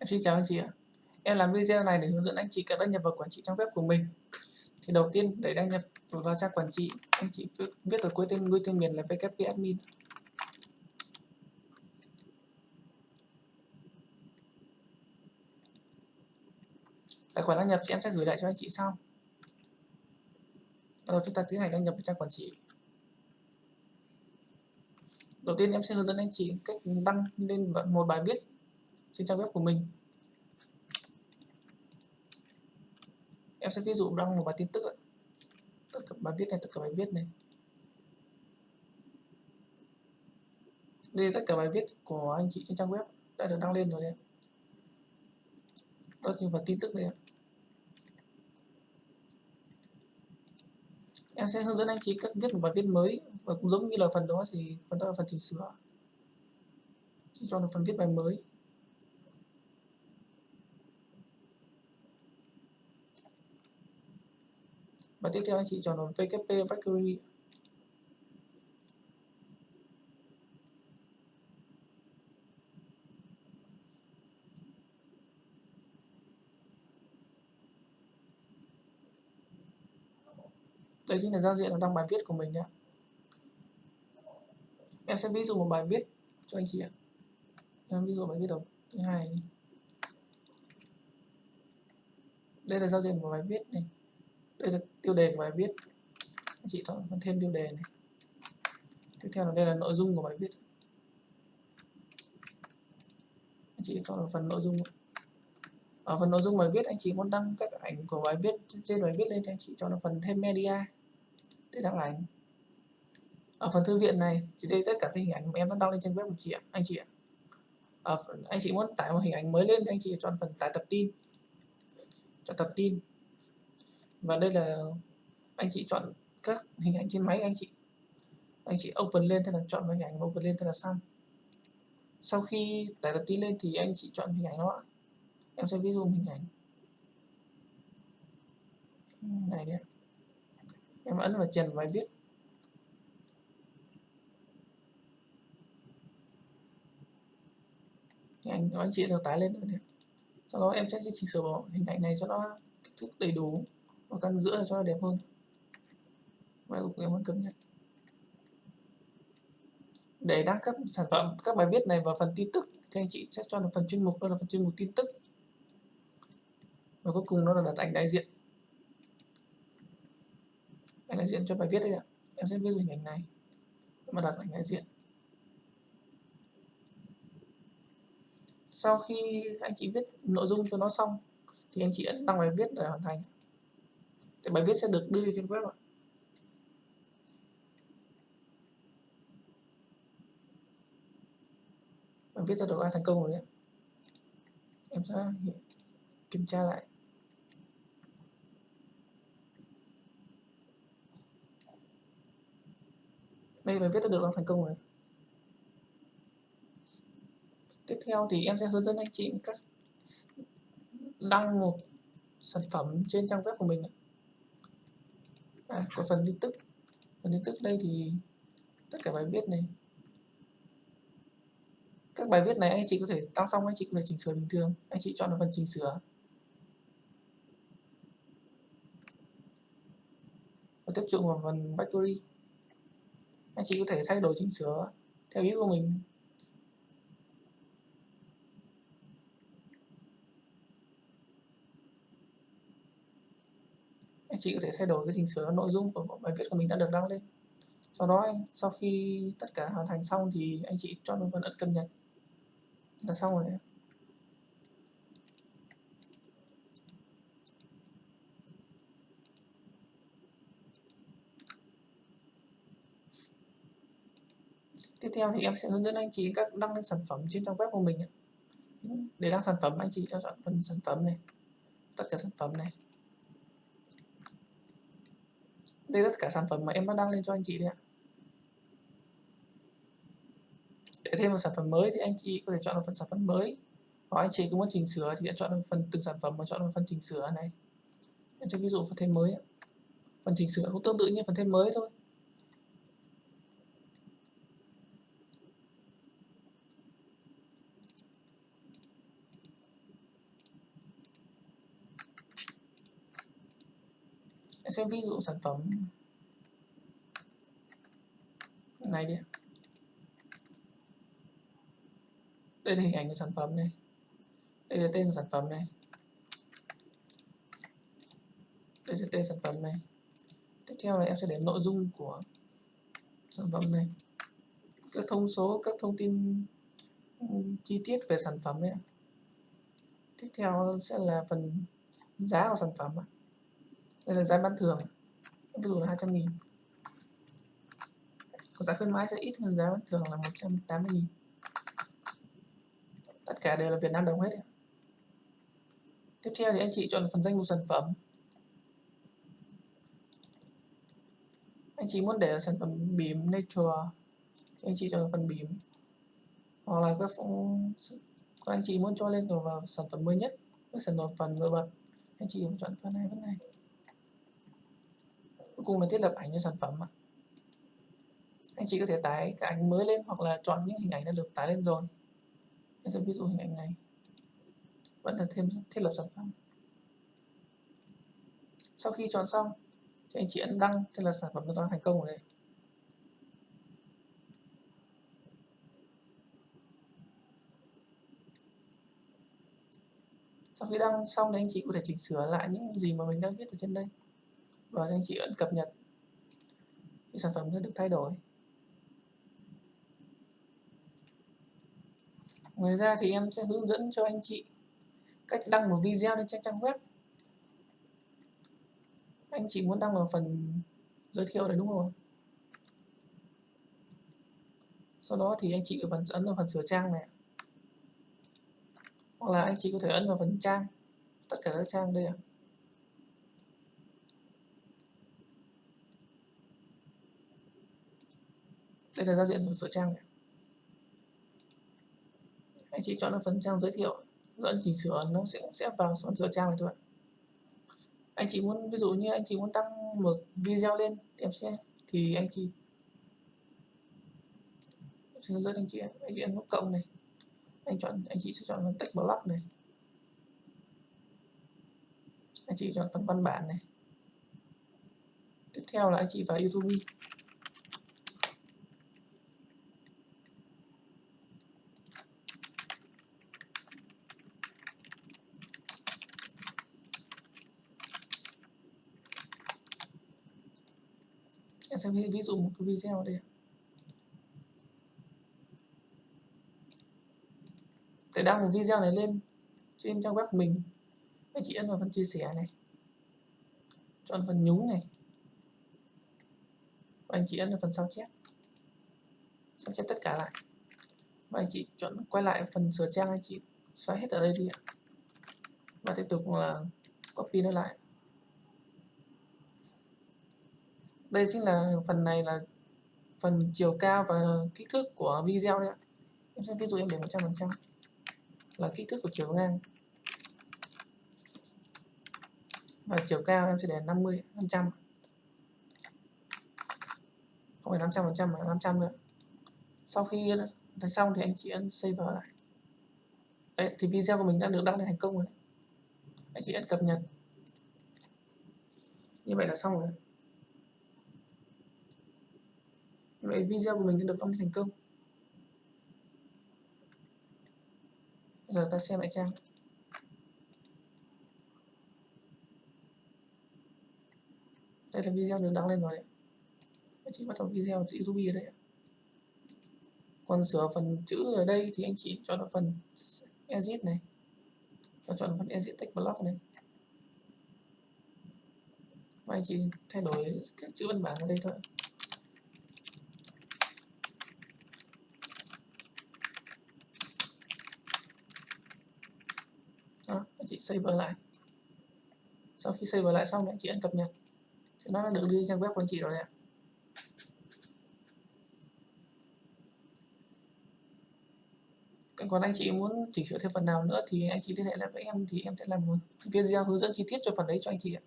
Em xin chào anh chị ạ. Em làm video này để hướng dẫn anh chị cách đăng nhập vào quản trị trang web của mình. Thì đầu tiên để đăng nhập vào trang quản trị, anh chị viết ở cuối tên GUI tên miền là wp-admin. Tài khoản đăng nhập thì em sẽ gửi lại cho anh chị sau. Bắt đầu chúng ta tiến hành đăng nhập vào trang quản trị. Đầu tiên em sẽ hướng dẫn anh chị cách đăng lên một bài viết trên trang web của mình. Em sẽ ví dụ đăng một bài tin tức, tất cả bài viết này, tất cả bài viết này. Đây là tất cả bài viết của anh chị trên trang web đã được đăng lên rồi đấy. Đó chính là tin tức đây ạ. Em sẽ hướng dẫn anh chị cách viết một bài viết mới, và cũng giống như là phần đó thì phần đó là phần chỉnh sửa. Chỉ cho là phần viết bài mới. Và tiếp theo anh chị chọn là WP Factory. Đây chính là giao diện đăng bài viết của mình nhé. Em sẽ ví dụ một bài viết cho anh chị ạ. Em ví dụ bài viết đầu thứ hai này. Đây là giao diện của bài viết này. Đây là tiêu đề của bài viết. Anh chị chọn phần thêm tiêu đề này. Tiếp theo là đây là nội dung của bài viết. Anh chị chọn phần nội dung. Ở phần nội dung bài viết anh chị muốn đăng các ảnh của bài viết trên bài viết lên thì anh chị chọn phần thêm media để đăng ảnh. Ở phần thư viện này chỉ đây tất cả các hình ảnh mà em đã đăng lên trên web của chị ạ, anh chị ạ. Anh chị muốn tải một hình ảnh mới lên thì anh chị chọn phần tải tập tin. Chọn tập tin. Và đây là anh chị chọn các hình ảnh trên máy anh chị open lên, thế là chọn hình ảnh open lên, thế là xong. Sau khi tải tập tin lên thì anh chị chọn hình ảnh đó. Em sẽ ví dụ hình ảnh này nhé. Em ấn vào chèn bài viết. Hình ảnh của anh chị đều tải lên rồi. Sau đó em sẽ chỉnh sửa hình ảnh này cho nó kích thước đầy đủ và căn giữa cho nó đẹp hơn. Và em muốn cập nhật. Để đăng cấp sản phẩm, các bài viết này vào phần tin tức thì anh chị sẽ cho là phần chuyên mục, đó là phần chuyên mục tin tức. Và cuối cùng đó là đặt ảnh đại diện. Ảnh đại diện cho bài viết đây ạ. Em sẽ ví dụ hình ảnh này mà đặt ảnh đại diện. Sau khi anh chị viết nội dung cho nó xong thì anh chị ấn đăng bài viết để hoàn thành. Thì bài viết sẽ được đưa lên trên web ạ. Bài viết đã được đăng thành công rồi đấy. Em sẽ kiểm tra lại. Đây, bài viết đã được đăng thành công rồi. Tiếp theo thì em sẽ hướng dẫn anh chị cách đăng một sản phẩm trên trang web của mình. Có phần tin tức. Phần tin tức đây thì tất cả bài viết này. Các bài viết này anh chị có thể đăng xong anh chị có thể chỉnh sửa bình thường. Anh chị chọn vào phần chỉnh sửa. Và tiếp tục vào phần Factory. Anh chị có thể thay đổi chỉnh sửa theo ý của mình. Anh chị có thể thay đổi cái chỉnh sửa nội dung của bài viết của mình đã được đăng lên. Sau đó sau khi tất cả hoàn thành xong thì anh chị chọn vào phần ấn cập nhật là xong rồi đấy. Tiếp theo thì em sẽ hướng dẫn anh chị cách đăng lên sản phẩm trên trang web của mình. Để đăng sản phẩm anh chị cho chọn phần sản phẩm này, tất cả sản phẩm này. Đây tất cả sản phẩm mà em đã đăng lên cho anh chị đấy ạ. Để thêm một sản phẩm mới thì anh chị có thể chọn vào phần sản phẩm mới. Hoặc anh chị có muốn chỉnh sửa thì chọn vào phần từng sản phẩm và chọn vào phần chỉnh sửa này. Em cho ví dụ phần thêm mới. Phần chỉnh sửa cũng tương tự như phần thêm mới thôi. xem ví dụ sản phẩm này đi. Đây là hình ảnh của sản phẩm này, đây là tên của sản phẩm này, đây là tên sản phẩm này. Tiếp theo là em sẽ để nội dung của sản phẩm này, các thông số, các thông tin chi tiết về sản phẩm này. Tiếp theo sẽ là phần giá của sản phẩm. Đây là giá bán thường, ví dụ là 200.000. Còn giá khuyến mãi sẽ ít hơn giá bán thường là 180.000. Tất cả đều là Việt Nam đồng hết. Tiếp theo thì anh chị chọn phần danh mục sản phẩm. Anh chị muốn để sản phẩm bìm Nature thì anh chị chọn phần bìm, hoặc là còn anh chị muốn cho lên vào sản phẩm mới nhất với sản phẩm nổi bật, anh chị chọn phần này. Cuối cùng là thiết lập ảnh cho sản phẩm. Anh chị có thể tải cái ảnh mới lên hoặc là chọn những hình ảnh đã được tải lên rồi. Em sẽ ví dụ hình ảnh này vẫn là thêm thiết lập sản phẩm. Sau khi chọn xong thì anh chị ấn đăng, thế là sản phẩm đã thành công rồi đây. Sau khi đăng xong thì anh chị có thể chỉnh sửa lại những gì mà mình đã viết ở trên đây, và anh chị ấn cập nhật thì sản phẩm sẽ được thay đổi. Ngoài ra thì em sẽ hướng dẫn cho anh chị cách đăng một video lên trên trang web. Anh chị muốn đăng vào phần giới thiệu này đúng không? Sau đó thì anh chị ấn vào phần sửa trang này, hoặc là anh chị có thể ấn vào phần trang, tất cả các trang đây ạ. Đây là giao diện của sửa trang này. Anh chị chọn vào phần trang giới thiệu, ấn chỉnh sửa, nó sẽ vào phần sửa trang này thôi. Anh chị muốn, ví dụ như anh chị muốn đăng một video lên thì anh chị hướng dẫn anh chị ấn nút cộng này, anh chị sẽ chọn phần text block này, anh chị chọn phần văn bản này. Tiếp theo là anh chị vào YouTube. Em sẽ ví dụ một cái video đây. Để đăng một video này lên trên trang web của mình, anh chị ấn vào phần chia sẻ này, chọn phần nhúng này, và anh chị ấn vào phần sao chép tất cả lại, và anh chị chọn quay lại phần sửa trang, anh chị xóa hết ở đây đi, và tiếp tục là copy nó lại. Đây chính là phần này là phần chiều cao và kích thước của video đấy ạ. Em sẽ ví dụ em để 100% là kích thước của chiều ngang, và chiều cao em sẽ để 500, không phải 500% mà 500 nữa. Sau khi thành xong thì anh chị ấn save lại. Đấy, thì video của mình đã được đăng lên thành công rồi đấy. Anh chị ấn cập nhật. Như vậy là xong rồi. Như vậy video của mình đã được đăng lên thành công. Bây giờ ta xem lại trang. Đây là video được đăng lên rồi đấy. Anh chị bắt đầu video từ YouTube ở đây. Còn sửa phần chữ ở đây thì anh chị chọn vào phần edit này, và chọn phần edit text block này, và anh chị thay đổi các chữ văn bản ở đây thôi. Đó, anh chị save lại. Sau khi save lại xong thì anh chị ấn cập nhật thì nó đã được đưa trang web của anh chị rồi đấy ạ. Còn anh chị muốn chỉnh sửa thêm phần nào nữa thì anh chị liên hệ lại với em, thì em sẽ làm một video hướng dẫn chi tiết cho phần đấy cho anh chị ạ.